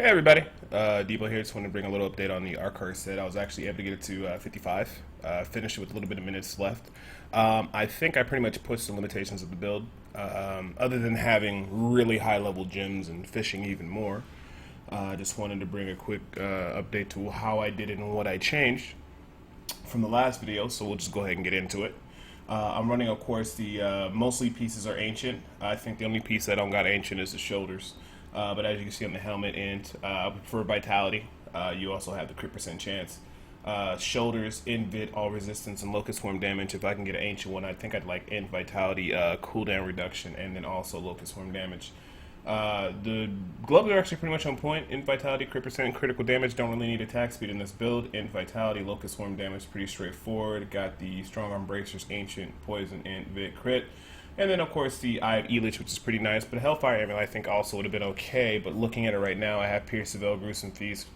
Hey everybody, Debo here. Just wanted to bring a little update on the Arachyr set. I was actually able to get it to 55, finished it with a little bit of minutes left. I think I pretty much pushed the limitations of the build, other than having really high level gems and fishing even more. Just wanted to bring a quick update to how I did it and what I changed from the last video, so we'll just go ahead and get into it. I'm running, of course, the mostly pieces are ancient. I think the only piece I don't got ancient is the shoulders. But as you can see on the helmet, and for vitality, you also have the crit percent chance. Shoulders, invit, all resistance, and locust swarm damage. If I can get an ancient one, I think I'd like int vitality, cooldown reduction, and then also locust swarm damage. The gloves are actually pretty much on point. Int vitality, crit percent, and critical damage. Don't really need attack speed in this build. Int vitality, locust swarm damage, pretty straightforward. Got the strong arm bracers, ancient, poison, int, vit, crit. And then, of course, the Eye of Elich, which is pretty nice. But Hellfire Amulet, I think, also would have been okay. But looking at it right now, I have Pierce the Veil, Gruesome Feast,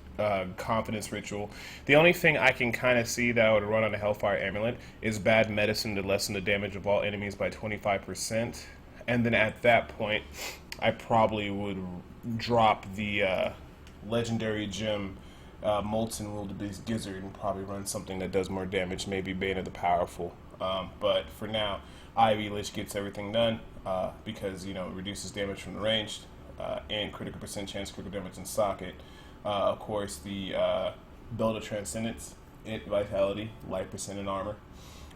Confidence Ritual. The only thing I can kind of see that I would run on a Hellfire Amulet is Bad Medicine to lessen the damage of all enemies by 25%. And then at that point, I probably would drop the legendary gem, Molten Wildebeest Gizzard, and probably run something that does more damage, maybe Bane of the Powerful. But for now, Eye of Elich gets everything done because, it reduces damage from the ranged and critical percent chance, critical damage in socket. Of course, the Belt of Transcendence, int vitality, life percent in armor.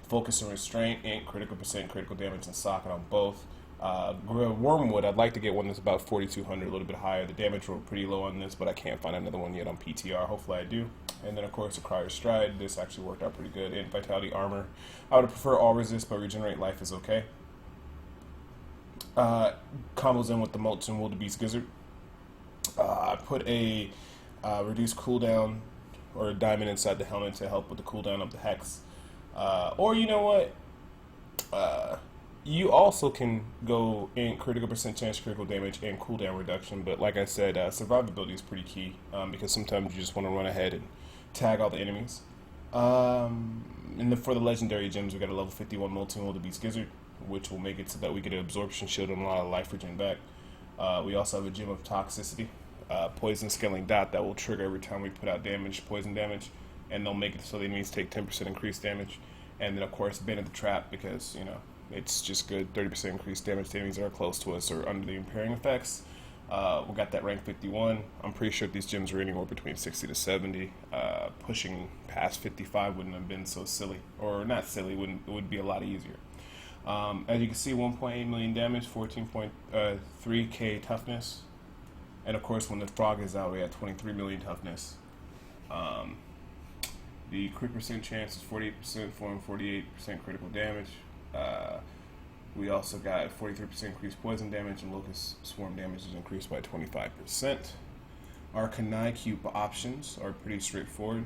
Focus and restraint, int critical percent, critical damage in socket on both. Wormwood, I'd like to get one that's about 4,200, a little bit higher. The damage roll pretty low on this, but I can't find another one yet on PTR. Hopefully I do. And then, of course, Arachyr Stride. This actually worked out pretty good. And Vitality Armor. I would prefer all resist, but regenerate life is okay. Combos in with the Molten Wildebeest Gizzard. I put a reduced cooldown or a diamond inside the helmet to help with the cooldown of the Hex. Or you know what? You also can go in critical percent chance, critical damage, and cooldown reduction. But like I said, survivability is pretty key because sometimes you just want to run ahead and tag all the enemies. For the legendary gems, we got a level 51 Molten Wildebeest Gizzard, which will make it so that we get an absorption shield and a lot of life regen back. We also have a gem of toxicity, poison scaling dot that will trigger every time we put out damage, poison damage, and they'll make it so the enemies take 10% increased damage. And then of course, Bane of the Trap because it's just good, 30% increased damage to enemies that are close to us or under the impairing effects. We got that rank 51. I'm pretty sure these gems are anywhere between 60 to 70. Pushing past 55 wouldn't have been so silly, or not silly. It would be a lot easier. As you can see, 1.8 million damage, 14.3k toughness, and of course, when the frog is out, we have 23 million toughness. The crit percent chance is 48%, for 48% critical damage. We also got 43% increased poison damage, and locust swarm damage is increased by 25%. Our Kanai cube options are pretty straightforward.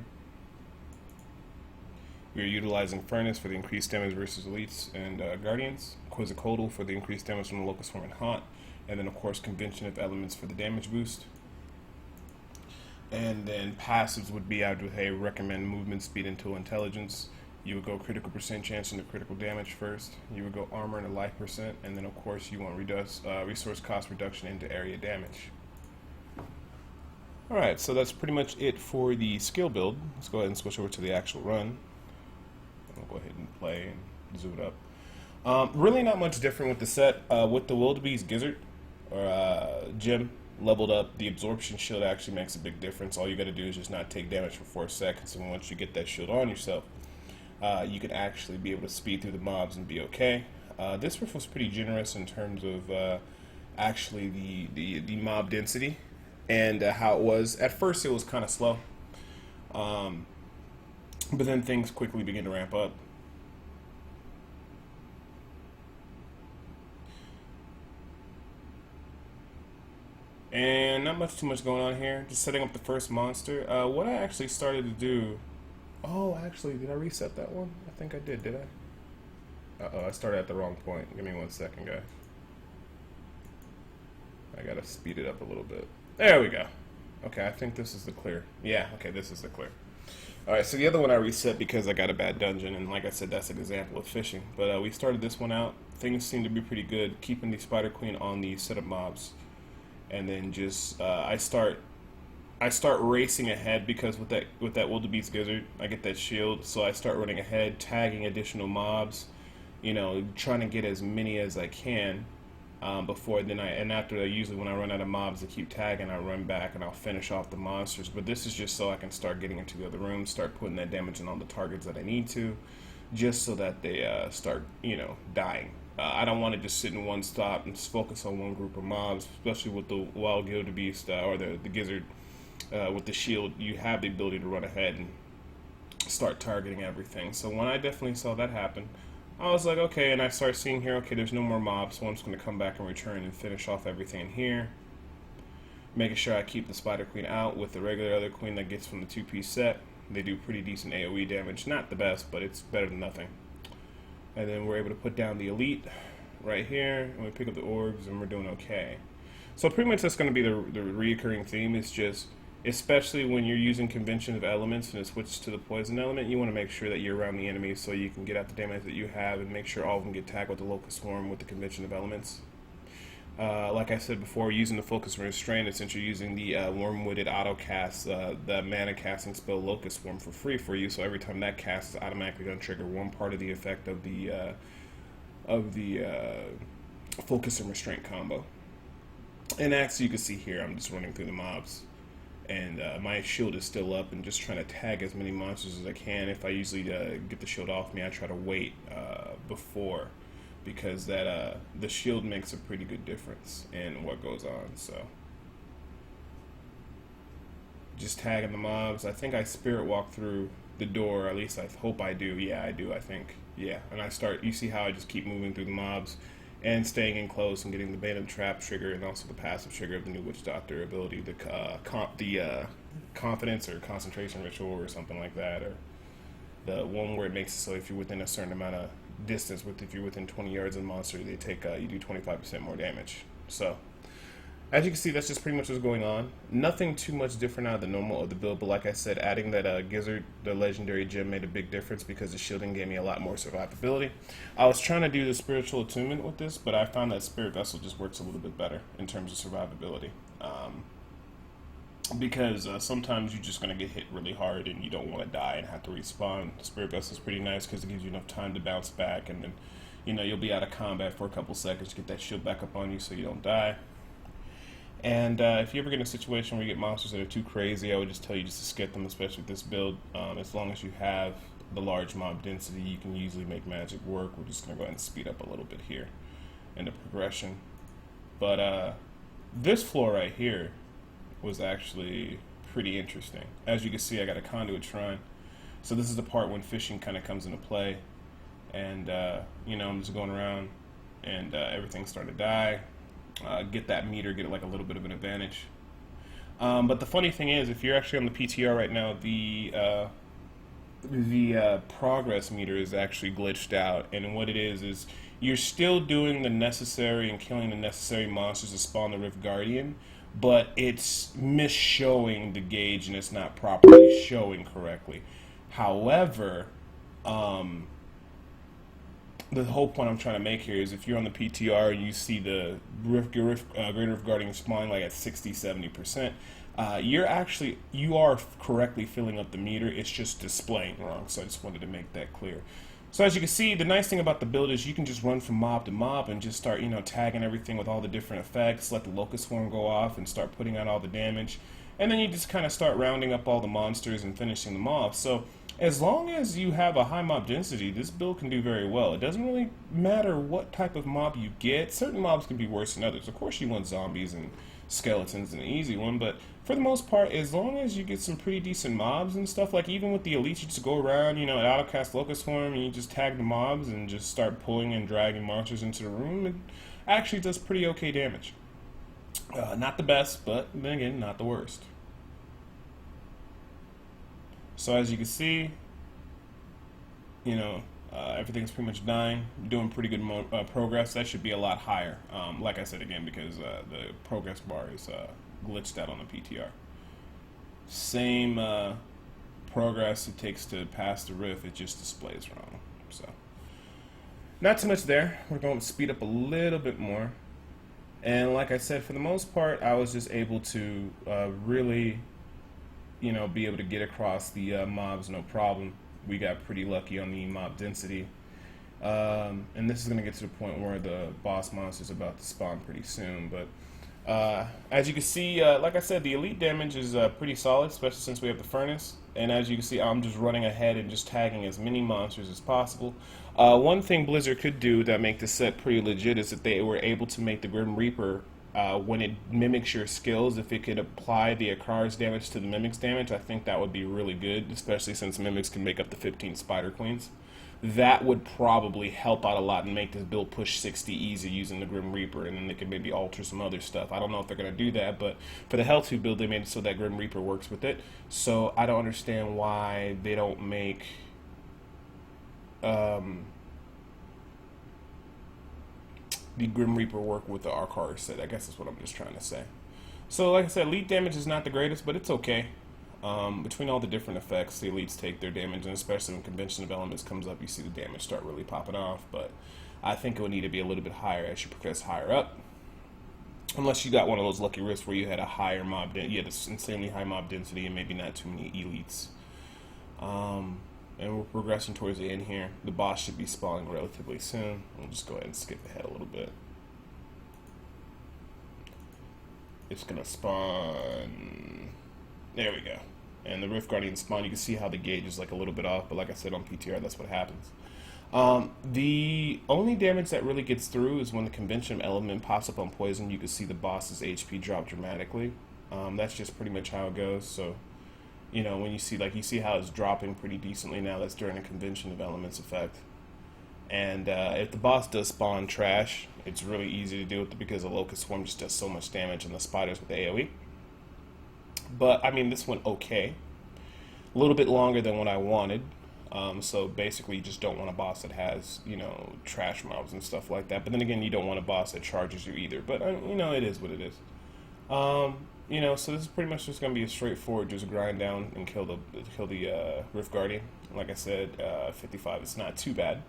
We are utilizing Furnace for the increased damage versus elites and guardians, Quizzicoatl for the increased damage from the locust swarm and haunt, and then of course Convention of Elements for the damage boost. And then passives would be, I would recommend movement speed into intelligence. You would go critical percent chance into critical damage first. You would go armor and a life percent, and then of course you want resource cost reduction into area damage. Alright, so that's pretty much it for the skill build. Let's go ahead and switch over to the actual run. I'll go ahead and play and zoom it up. Really not much different with the set. With the Wildebeest Gizzard, or gem, leveled up, the absorption shield actually makes a big difference. All you gotta do is just not take damage for 4 seconds, and once you get that shield on yourself, you can actually be able to speed through the mobs and be okay. This riff was pretty generous in terms of actually the mob density and how it was. At first it was kind of slow, but then things quickly begin to ramp up. And not too much going on here. Just setting up the first monster. What I actually started to do... Oh, actually, did I reset that one? I think I did I? Uh-oh, I started at the wrong point. Give me 1 second, guys. I gotta speed it up a little bit. There we go. Okay, I think this is the clear. Yeah, okay, this is the clear. Alright, so the other one I reset because I got a bad dungeon, and like I said, that's an example of fishing. But we started this one out. Things seem to be pretty good, keeping the Spider Queen on the setup mobs. And then just, I start I start racing ahead because with that wildebeest gizzard, I get that shield, so I start running ahead, tagging additional mobs, trying to get as many as I can before then and after that, usually when I run out of mobs to keep tagging, I run back and I'll finish off the monsters. But this is just so I can start getting into the other rooms, start putting that damage on all the targets that I need to, just so that they start, dying. I don't want to just sit in one spot and just focus on one group of mobs, especially with the wild wildebeest or the gizzard with the shield. You have the ability to run ahead and start targeting everything. So when I definitely saw that happen, I was like, okay, and I start seeing here, okay, there's no more mobs, so I'm just going to come back and return and finish off everything in here. Making sure I keep the Spider Queen out with the regular other queen that gets from the two-piece set. They do pretty decent AoE damage. Not the best, but it's better than nothing. And then we're able to put down the elite right here, and we pick up the orbs, and we're doing okay. So pretty much that's going to be the reoccurring theme. It's just, especially when you're using convention of elements and it switches to the poison element, you want to make sure that you're around the enemy so you can get out the damage that you have and make sure all of them get tagged with the Locust Swarm with the convention of elements. Like I said before, using the Focus and Restraint, since you're using the Wormwooded auto cast, the mana casting spell Locust Swarm for free for you, so every time that casts, it's automatically going to trigger one part of the effect of the Focus and Restraint combo. And as you can see here, I'm just running through the mobs, and my shield is still up and just trying to tag as many monsters as I can. If I usually get the shield off me, I try to wait before, because that the shield makes a pretty good difference in what goes on. So just tagging the mobs. I think I spirit walk through the door, at least I hope I do. Yeah, I do, I think. Yeah, and I start, you see how I just keep moving through the mobs and staying in close and getting the Band Trap trigger and also the passive trigger of the new Witch Doctor ability, the confidence or concentration ritual or something like that, or the one where it makes it so if you're within a certain amount of distance, if you're within 20 yards of the monster, they take you do 25% more damage. So as you can see, that's just pretty much what's going on. Nothing too much different out of the normal of the build, but like I said, adding that gizzard, the legendary gem, made a big difference because the shielding gave me a lot more survivability. I was trying to do the spiritual attunement with this, but I found that Spirit Vessel just works a little bit better in terms of survivability. Because sometimes you're just going to get hit really hard and you don't want to die and have to respawn. Spirit Vessel is pretty nice because it gives you enough time to bounce back, and then you'll be out of combat for a couple seconds to get that shield back up on you so you don't die. And if you ever get in a situation where you get monsters that are too crazy, I would just tell you just to skip them, especially with this build. As long as you have the large mob density, you can usually make magic work. We're just going to go ahead and speed up a little bit here in the progression. But this floor right here was actually pretty interesting. As you can see, I got a conduit shrine. So this is the part when fishing kind of comes into play. And, I'm just going around and everything's starting to die. Get that meter, get like a little bit of an advantage. But the funny thing is, if you're actually on the PTR right now, the progress meter is actually glitched out, and what it is you're still doing the necessary and killing the necessary monsters to spawn the Rift Guardian, but it's misshowing the gauge and it's not properly showing correctly. However, the whole point I'm trying to make here is if you're on the PTR and you see the Greater Rift Guardian spawning like at 60-70%, you are correctly filling up the meter. It's just displaying wrong. So I just wanted to make that clear. So as you can see, the nice thing about the build is you can just run from mob to mob and just start, tagging everything with all the different effects, let the Locust Swarm go off and start putting out all the damage. And then you just kind of start rounding up all the monsters and finishing them off. So as long as you have a high mob density, this build can do very well. It doesn't really matter what type of mob you get. Certain mobs can be worse than others. Of course you want zombies and skeletons and an easy one, but for the most part, as long as you get some pretty decent mobs and stuff, like even with the elites, you just go around, auto-cast Locust Swarm, and you just tag the mobs and just start pulling and dragging monsters into the room. It actually does pretty okay damage. Not the best, but then again, not the worst. So as you can see, everything's pretty much dying. Doing pretty good progress. That should be a lot higher. Like I said again, because the progress bar is glitched out on the PTR. Same progress it takes to pass the rift, it just displays wrong. So not too much there. We're going to speed up a little bit more. And like I said, for the most part, I was just able to really be able to get across the mobs no problem. We got pretty lucky on the mob density. And this is going to get to the point where the boss monster is about to spawn pretty soon. But as you can see, like I said, the elite damage is pretty solid, especially since we have the furnace. And as you can see, I'm just running ahead and just tagging as many monsters as possible. One thing Blizzard could do that make this set pretty legit is that they were able to make the Grim Reaper, when it mimics your skills, if it could apply the Arachyr damage to the Mimic's damage, I think that would be really good, especially since Mimics can make up to 15 Spider Queens. That would probably help out a lot and make this build push 60 easy using the Grim Reaper, and then they can maybe alter some other stuff. I don't know if they're going to do that, but for the Hell 2 build, they made it so that Grim Reaper works with it. So I don't understand why they don't make the Grim Reaper work with the Arachyr set. I guess that's what I'm just trying to say. So like I said, elite damage is not the greatest, but it's okay. Between all the different effects, the elites take their damage, and especially when Convention of Elements comes up, you see the damage start really popping off. But I think it would need to be a little bit higher as you progress higher up. Unless you got one of those lucky rifts where you had a higher mob density, this insanely high mob density, and maybe not too many elites. And we're progressing towards the end here. The boss should be spawning relatively soon. We'll just go ahead and skip ahead a little bit. It's gonna spawn. There we go. And the Rift Guardian spawn, you can see how the gauge is like a little bit off, but like I said on PTR, that's what happens. The only damage that really gets through is when the Convention Element pops up on poison. You can see the boss's HP drop dramatically. That's just pretty much how it goes. So, when you see how it's dropping pretty decently now, that's during the Convention of Elements effect. And if the boss does spawn trash, it's really easy to deal with it because the Locust Swarm just does so much damage and the spiders with the AoE. But, I mean, this went okay. A little bit longer than what I wanted. So, basically, you just don't want a boss that has, trash mobs and stuff like that. But then again, you don't want a boss that charges you either. But, it is what it is. So this is pretty much just going to be a straightforward, just grind down and kill the Rift Guardian. Like I said, 55 is not too bad.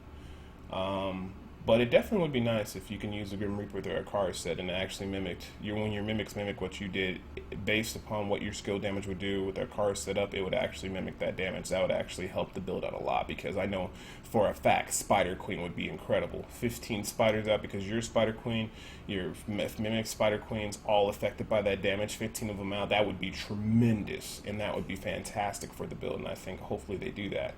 But it definitely would be nice if you can use the Grim Reaper with the Arachyr set and actually when your mimics mimic what you did based upon what your skill damage would do with the Arachyr set up, it would actually mimic that damage. That would actually help the build out a lot, because I know for a fact Spider Queen would be incredible. 15 spiders out because your Spider Queen, your mimic Spider Queens, all affected by that damage, 15 of them out, that would be tremendous, and that would be fantastic for the build, and I think hopefully they do that.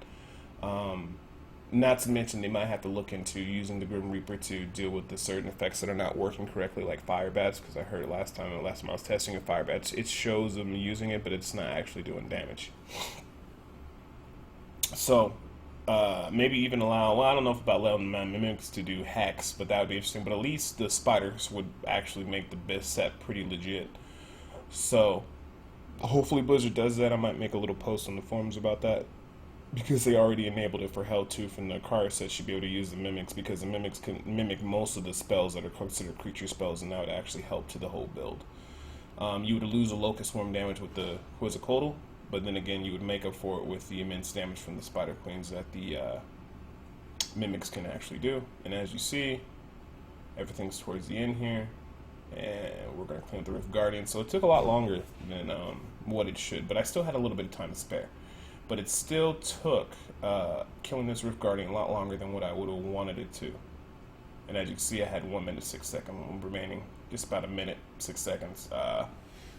Not to mention, they might have to look into using the Grim Reaper to deal with the certain effects that are not working correctly, like fire bats, because I heard last time I was testing a fire bat, it shows them using it, but it's not actually doing damage. So, maybe even I don't know if about allowing my mimics to do hacks, but that would be interesting. But at least the spiders would actually make the best set pretty legit. So, hopefully Blizzard does that. I might make a little post on the forums about that, because they already enabled it for Hell 2 from the Arachyr set. Should be able to use the mimics, because the mimics can mimic most of the spells that are considered creature spells, and that would actually help to the whole build. You would lose a Locust Swarm damage with the Quetzalcoatl, but then again you would make up for it with the immense damage from the Spider Queens that the mimics can actually do. And as you see, everything's towards the end here, and we're going to clean up the Rift Guardian. So it took a lot longer than what it should, but I still had a little bit of time to spare. But it still took killing this Rift Guardian a lot longer than what I would have wanted it to. And as you can see, I had 1 minute 6 seconds remaining, just about a minute 6 seconds.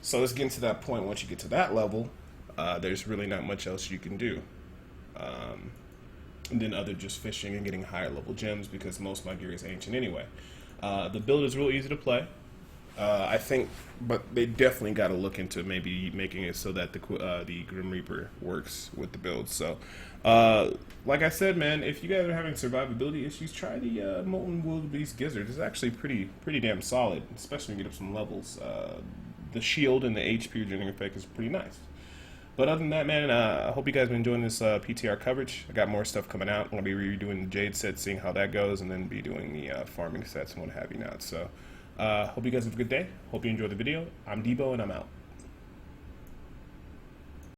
So let's get to that point. Once you get to that level, there's really not much else you can do. And then other just fishing and getting higher level gems, because most of my gear is ancient anyway. The build is real easy to play. I think, but they definitely got to look into maybe making it so that the Grim Reaper works with the build. So, like I said, man, if you guys are having survivability issues, try the Molten Wildebeest Gizzard. It's actually pretty damn solid, especially when you get up some levels. The shield and the HP regenerating effect is pretty nice. But other than that, man, I hope you guys have been enjoying this PTR coverage. I got more stuff coming out. I'm going to be redoing the Jade set, seeing how that goes, and then be doing the farming sets and what have you not. So, hope you guys have a good day. Hope you enjoyed the video. I'm Debo, and I'm out.